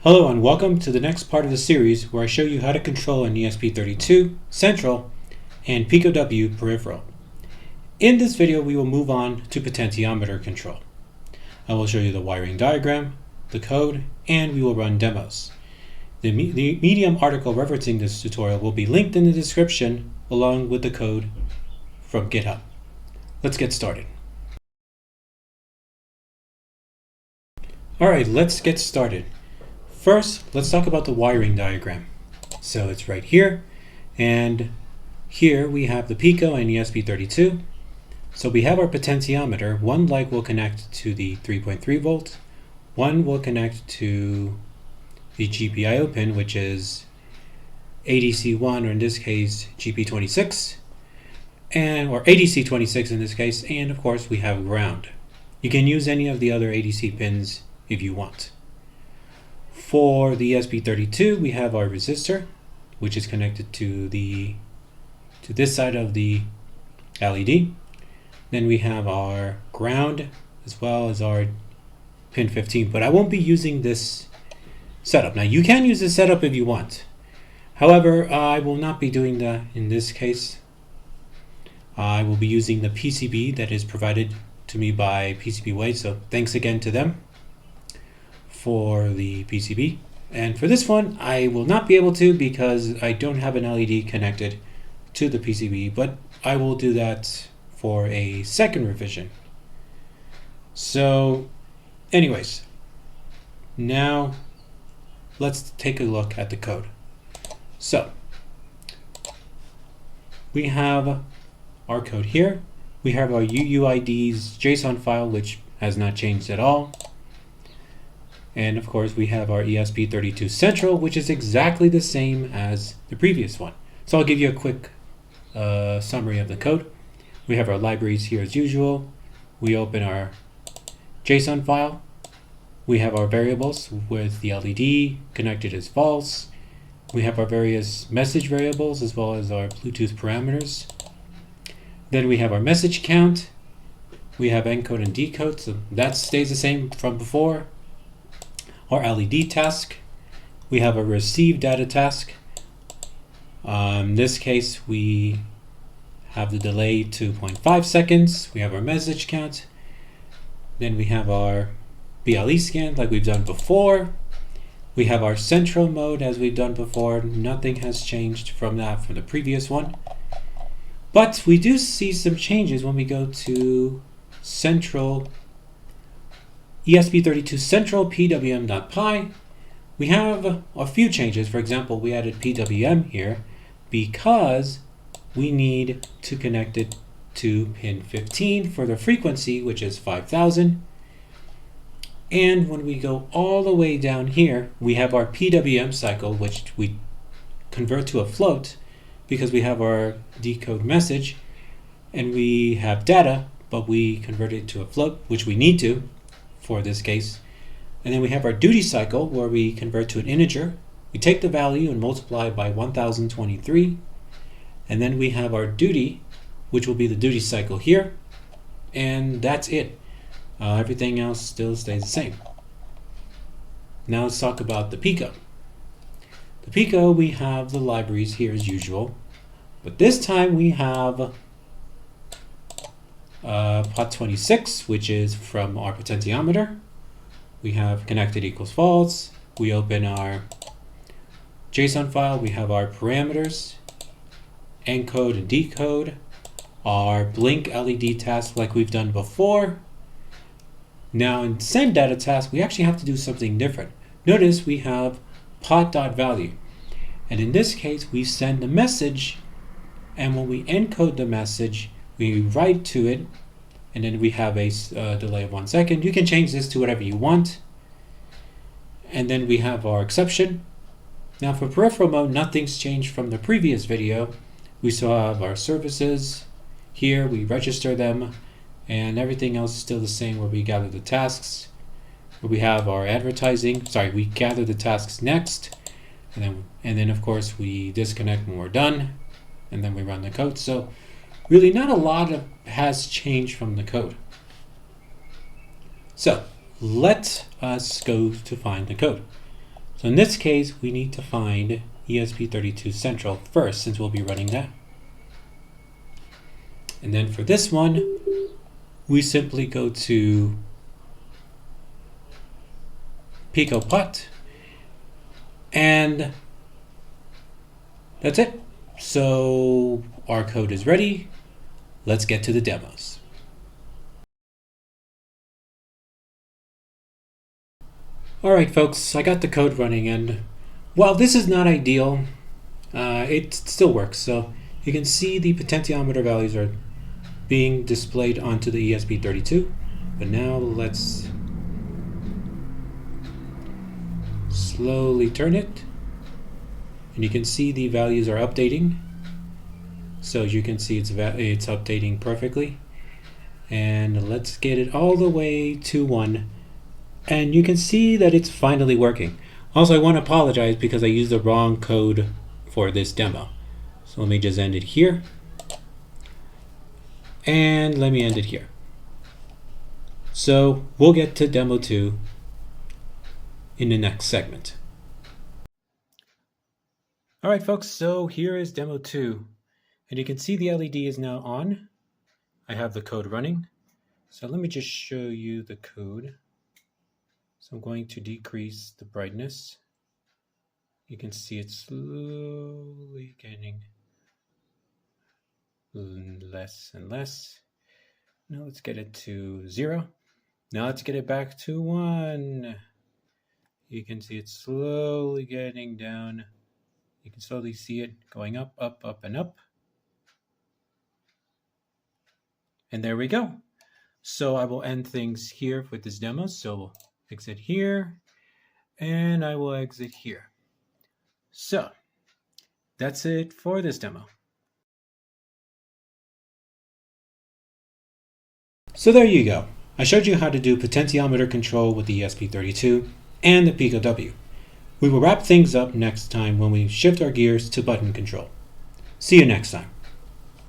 Hello and welcome to the next part of the series where I show you how to control an ESP32 central and Pico W peripheral. In this video we will move on to potentiometer control. I will show you the wiring diagram, the code, and we will run demos. The Medium article referencing this tutorial will be linked in the description along with the code from GitHub. Let's get started. Alright, let's get started. First, let's talk about the wiring diagram. So it's right here, and here we have the Pico and ESP32. So we have our potentiometer. One leg will connect to the 3.3 volt, one will connect to the GPIO pin, which is ADC1, or in this case GP26, or ADC26 in this case, and of course we have ground. You can use any of the other ADC pins if you want. For the ESP32, we have our resistor, which is connected to this side of the LED. Then we have our ground as well as our pin 15, but I won't be using this setup. Now you can use this setup if you want. However, I will not be doing that in this case. I will be using the PCB that is provided to me by PCBWay, so thanks again to them for the PCB. And for this one, I will not be able to because I don't have an LED connected to the PCB, but I will do that for a second revision. So anyways, now let's take a look at the code. So we have our code here. We have our UUID's JSON file, which has not changed at all. And of course we have our ESP32 central, which is exactly the same as the previous one. So I'll give you a quick summary of the code. We have our libraries here as usual. We open our JSON file. We have our variables with the LED connected as false. We have our various message variables as well as our Bluetooth parameters. Then we have our message count. We have encode and decode, so that stays the same from before. Our LED task. We have a receive data task. In this case, we have the delay 2.5 seconds. We have our message count. Then we have our BLE scan like we've done before. We have our central mode as we've done before. Nothing has changed from that from the previous one. But we do see some changes when we go to central ESP32 central PWM.py. We have a few changes. For example, we added PWM here because we need to connect it to pin 15 for the frequency, which is 5000. And when we go all the way down here, we have our PWM cycle, which we convert to a float because we have our decode message and we have data, but we convert it to a float, which we need to for this case. And then we have our duty cycle where we convert to an integer. We take the value and multiply it by 1023. And then we have our duty, which will be the duty cycle here. And that's it. Everything else still stays the same. Now let's talk about the Pico. The Pico, we have the libraries here as usual, but this time we have Pot26, which is from our potentiometer. We have connected equals false. We open our JSON file. We have our parameters, encode and decode, our blink LED task like we've done before. Now in send data task, we actually have to do something different. Notice we have pot.value, and in this case we send a message, and when we encode the message we write to it, and then we have a delay of 1 second. You can change this to whatever you want. And then we have our exception. Now for peripheral mode, nothing's changed from the previous video. We still have our services here, we register them, and everything else is still the same where we gather the tasks. Where we have our advertising, we gather the tasks next, and then of course we disconnect when we're done, and then we run the code. So really not a lot has changed from the code. So let us go to find the code. So in this case, we need to find ESP32 central first, since we'll be running that. And then for this one, we simply go to Pico Pot, and that's it. So our code is ready. Let's get to the demos. All right, folks, I got the code running, and while this is not ideal, it still works. So you can see the potentiometer values are being displayed onto the ESP32. But now let's slowly turn it, and you can see the values are updating. So as you can see, it's updating perfectly. And let's get it all the way to 1. And you can see that it's finally working. Also, I want to apologize because I used the wrong code for this demo. So let me just end it here. And let me end it here. So we'll get to demo 2 in the next segment. All right, folks, so here is demo 2. And you can see the LED is now on. I have the code running. So let me just show you the code. So I'm going to decrease the brightness. You can see it's slowly getting less and less. Now let's get it to 0. Now let's get it back to 1. You can see it's slowly getting down. You can slowly see it going up, up, up, and up. And there we go. So I will end things here with this demo. So we'll exit here, and I will exit here. So that's it for this demo. So there you go. I showed you how to do potentiometer control with the ESP32 and the Pico W. We will wrap things up next time when we shift our gears to button control. See you next time.